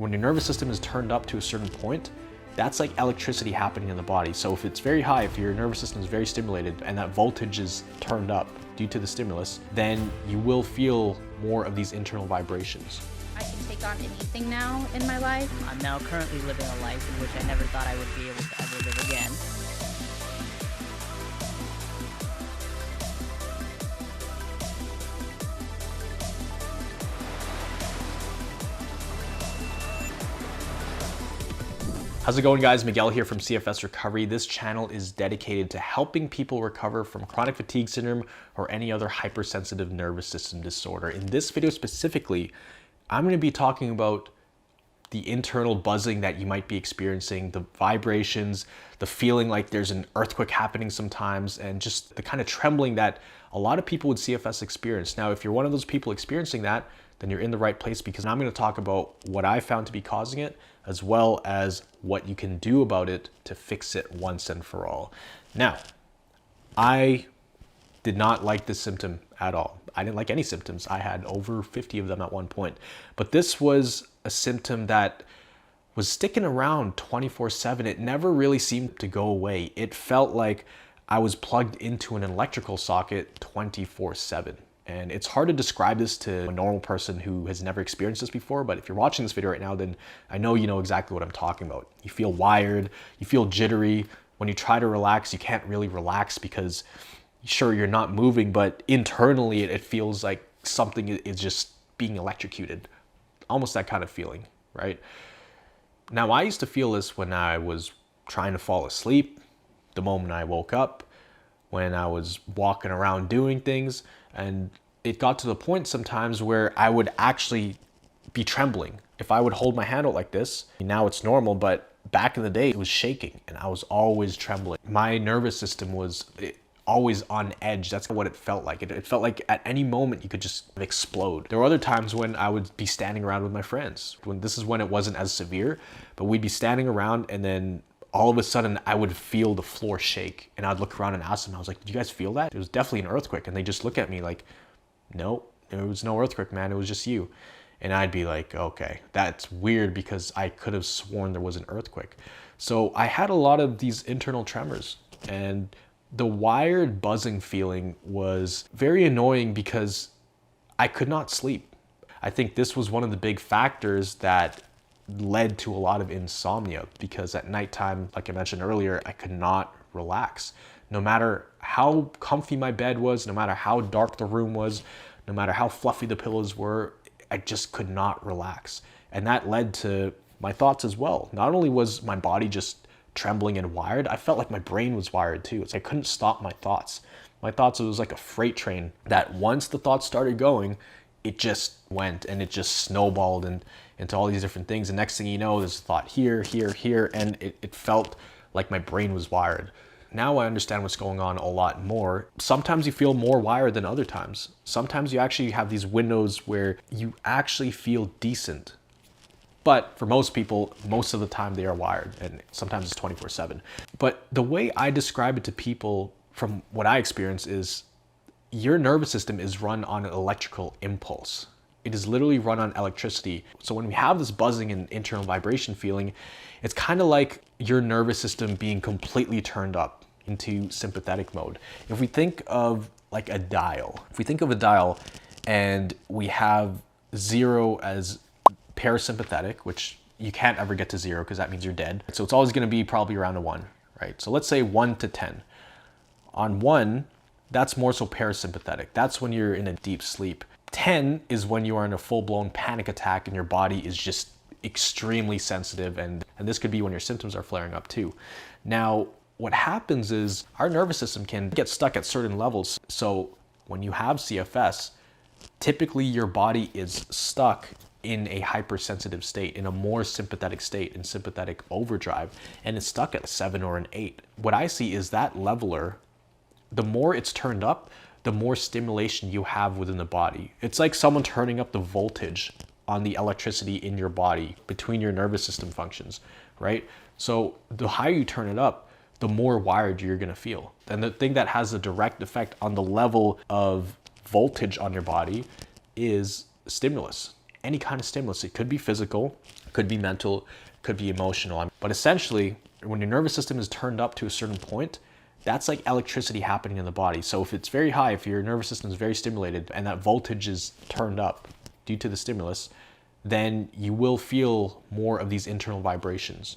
When your nervous system is turned up to a certain point, that's like electricity happening in the body. So if it's very high, if your nervous system is very stimulated and that voltage is turned up due to the stimulus, then you will feel more of these internal vibrations. I can take on anything now in my life. I'm now currently living a life in which I never thought I would be able to ever live again. How's it going, guys? Miguel here from CFS Recovery. This channel is dedicated to helping people recover from chronic fatigue syndrome or any other hypersensitive nervous system disorder. In this video specifically, I'm going to be talking about the internal buzzing that you might be experiencing, the vibrations, the feeling like there's an earthquake happening sometimes, and just the kind of trembling that a lot of people with CFS experience. Now, if you're one of those people experiencing that, then you're in the right place, because I'm going to talk about what I found to be causing it, as well as what you can do about it to fix it once and for all. Now, I did not like this symptom at all. I didn't like any symptoms. I had over 50 of them at one point. But this was a symptom that was sticking around 24/7. It never really seemed to go away. It felt like I was plugged into an electrical socket 24/7. And it's hard to describe this to a normal person who has never experienced this before, but if you're watching this video right now, then I know you know exactly what I'm talking about. You feel wired, you feel jittery. When you try to relax, you can't really relax because sure, you're not moving, but internally it feels like something is just being electrocuted. Almost that kind of feeling, right? Now, I used to feel this when I was trying to fall asleep, the moment I woke up, when I was walking around doing things, and it got to the point sometimes where I would actually be trembling. If I would hold my hand out like this, now it's normal, but back in the day it was shaking and I was always trembling. My nervous system was always on edge. That's what it felt like. It felt like at any moment you could just explode. There were other times when I would be standing around with my friends. This is when it wasn't as severe, but we'd be standing around and then all of a sudden I would feel the floor shake and I'd look around and ask them, I was like, did you guys feel that? It was definitely an earthquake. And they just look at me like, no, there was no earthquake, man. It was just you. And I'd be like, okay, that's weird, because I could have sworn there was an earthquake. So I had a lot of these internal tremors, and the wired buzzing feeling was very annoying because I could not sleep. I think this was one of the big factors that led to a lot of insomnia, because at nighttime, like I mentioned earlier, I could not relax. No matter how comfy my bed was, no matter how dark the room was, no matter how fluffy the pillows were, I just could not relax. And that led to my thoughts as well. Not only was my body just trembling and wired, I felt like my brain was wired too. It's like I couldn't stop my thoughts. My thoughts, it was like a freight train that once the thoughts started going, it just went and it just snowballed into all these different things. And next thing you know, there's a thought here, here, here, and it felt like my brain was wired. Now I understand what's going on a lot more. Sometimes you feel more wired than other times. Sometimes you actually have these windows where you actually feel decent. But for most people, most of the time they are wired, and sometimes it's 24/7. But the way I describe it to people from what I experience is your nervous system is run on an electrical impulse. It is literally run on electricity. So when we have this buzzing and internal vibration feeling, it's kind of like your nervous system being completely turned up into sympathetic mode. If we think of like a dial, and we have 0 as parasympathetic, which you can't ever get to 0 because that means you're dead. So it's always going to be probably around a 1, right? So let's say 1 to 10. On 1, that's more so parasympathetic. That's when you're in a deep sleep. 10 is when you are in a full-blown panic attack and your body is just extremely sensitive, and this could be when your symptoms are flaring up too. Now, what happens is our nervous system can get stuck at certain levels. So when you have CFS, typically your body is stuck in a hypersensitive state, in a more sympathetic state, in sympathetic overdrive, and it's stuck at a 7 or an 8. What I see is that leveler, the more it's turned up, the more stimulation you have within the body. It's like someone turning up the voltage on the electricity in your body between your nervous system functions, right? So the higher you turn it up, the more wired you're gonna feel. And the thing that has a direct effect on the level of voltage on your body is stimulus. Any kind of stimulus. It could be physical, could be mental, could be emotional. But essentially, when your nervous system is turned up to a certain point, that's like electricity happening in the body. So if it's very high, if your nervous system is very stimulated and that voltage is turned up due to the stimulus, then you will feel more of these internal vibrations.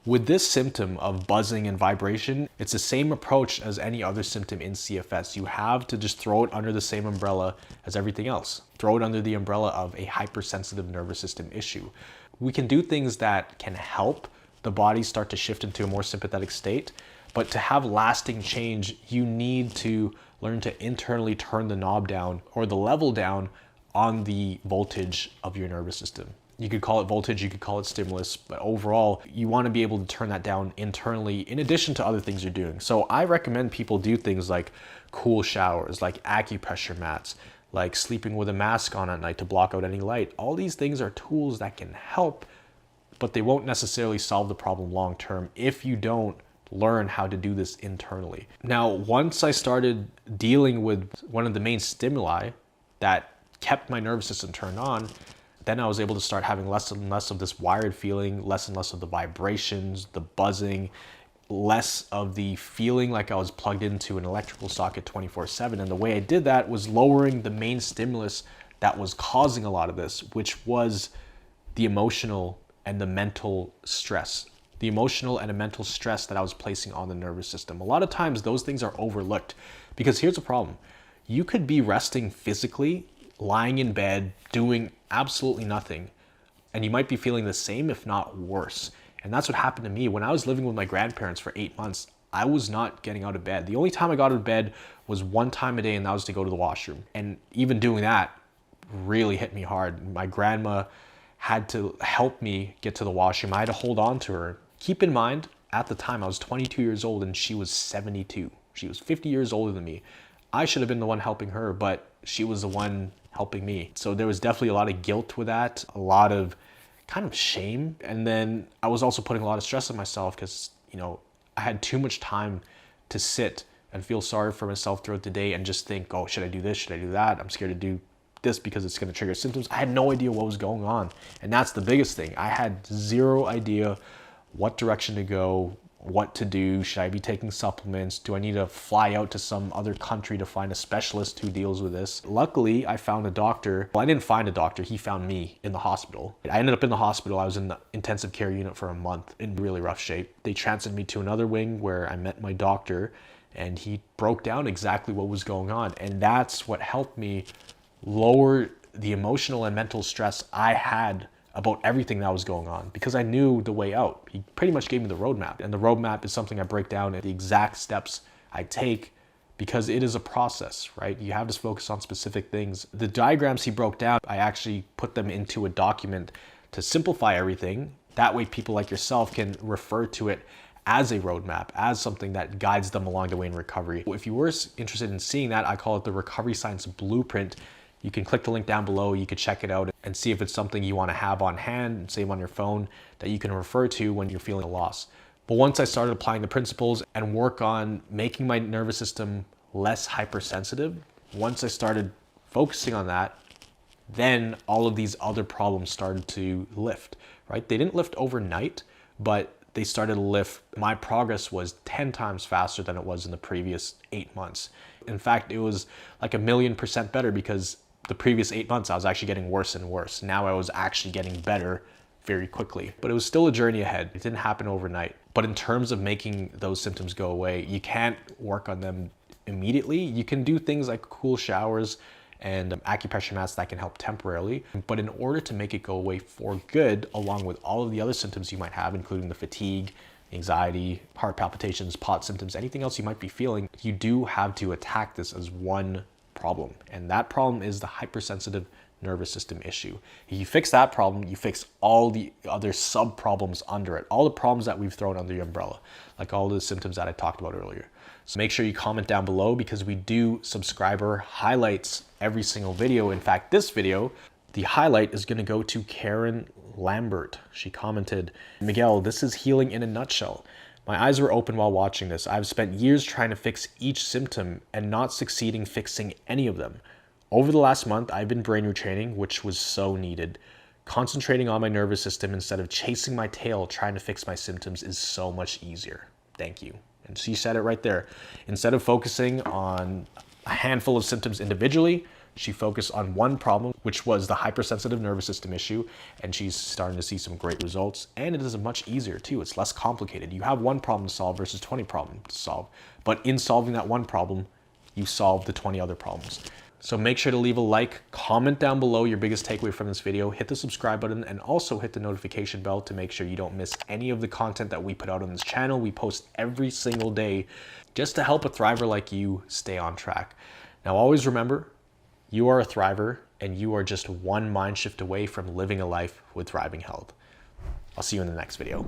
With this symptom of buzzing and vibration, it's the same approach as any other symptom in CFS. You have to just throw it under the same umbrella as everything else. Throw it under the umbrella of a hypersensitive nervous system issue. We can do things that can help the body start to shift into a more sympathetic state, but to have lasting change, you need to learn to internally turn the knob down or the level down on the voltage of your nervous system. You could call it voltage, you could call it stimulus, but overall, you want to be able to turn that down internally in addition to other things you're doing. So I recommend people do things like cool showers, like acupressure mats, like sleeping with a mask on at night to block out any light. All these things are tools that can help, but they won't necessarily solve the problem long term if you don't learn how to do this internally. Now, once I started dealing with one of the main stimuli that kept my nervous system turned on, then I was able to start having less and less of this wired feeling, less and less of the vibrations, the buzzing, less of the feeling like I was plugged into an electrical socket 24/7. And the way I did that was lowering the main stimulus that was causing a lot of this, which was the emotional and the mental stress. The emotional and the mental stress that I was placing on the nervous system. A lot of times those things are overlooked because here's the problem. You could be resting physically, lying in bed, doing absolutely nothing, and you might be feeling the same, if not worse. And that's what happened to me. When I was living with my grandparents for 8 months, I was not getting out of bed. The only time I got out of bed was one time a day, and that was to go to the washroom. And even doing that really hit me hard. My grandma had to help me get to the washroom. I had to hold on to her. Keep in mind, at the time, I was 22 years old and she was 72. She was 50 years older than me. I should have been the one helping her, but she was the one helping me. So there was definitely a lot of guilt with that, a lot of kind of shame. And then I was also putting a lot of stress on myself because, I had too much time to sit and feel sorry for myself throughout the day and just think, oh, should I do this? Should I do that? I'm scared to do this because it's going to trigger symptoms. I had no idea what was going on. And that's the biggest thing. I had zero idea what direction to go, what to do. Should I be taking supplements? Do I need to fly out to some other country to find a specialist who deals with this? Luckily, I found a doctor. Well, I didn't find a doctor. He found me in the hospital. I ended up in the hospital. I was in the intensive care unit for a month in really rough shape. They transferred me to another wing where I met my doctor and he broke down exactly what was going on. And that's what helped me lower the emotional and mental stress I had about everything that was going on because I knew the way out. He pretty much gave me the roadmap, and the roadmap is something I break down at the exact steps I take because it is a process, right? You have to focus on specific things. The diagrams he broke down, I actually put them into a document to simplify everything. That way people like yourself can refer to it as a roadmap, as something that guides them along the way in recovery. If you were interested in seeing that, I call it the Recovery Science Blueprint. You can click the link down below, you could check it out and see if it's something you want to have on hand and save on your phone that you can refer to when you're feeling a loss. But once I started applying the principles and work on making my nervous system less hypersensitive, once I started focusing on that, then all of these other problems started to lift, right? They didn't lift overnight, but they started to lift. My progress was 10 times faster than it was in the previous 8 months. In fact, it was like 1,000,000% better because the previous 8 months, I was actually getting worse and worse. Now I was actually getting better very quickly, but it was still a journey ahead. It didn't happen overnight. But in terms of making those symptoms go away, you can't work on them immediately. You can do things like cool showers and acupressure mats that can help temporarily. But in order to make it go away for good, along with all of the other symptoms you might have, including the fatigue, anxiety, heart palpitations, POT symptoms, anything else you might be feeling, you do have to attack this as one problem. And that problem is the hypersensitive nervous system issue. If you fix that problem, you fix all the other sub problems under it, all the problems that we've thrown under the umbrella, like all the symptoms that I talked about earlier. So make sure you comment down below because we do subscriber highlights every single video. In fact, this video, the highlight is going to go to Karen Lambert. She commented, "Miguel, this is healing in a nutshell. My eyes were open while watching this. I've spent years trying to fix each symptom and not succeeding fixing any of them. Over the last month, I've been brain retraining, which was so needed. Concentrating on my nervous system instead of chasing my tail trying to fix my symptoms is so much easier. Thank you. And she said it right there. Instead of focusing on a handful of symptoms individually, she focused on one problem, which was the hypersensitive nervous system issue, and she's starting to see some great results. And it is much easier too. It's less complicated. You have one problem to solve versus 20 problems to solve. But in solving that one problem, you solve the 20 other problems. So make sure to leave a like, comment down below your biggest takeaway from this video, hit the subscribe button, and also hit the notification bell to make sure you don't miss any of the content that we put out on this channel. We post every single day just to help a thriver like you stay on track. Now always remember, you are a thriver and you are just one mind shift away from living a life with thriving health. I'll see you in the next video.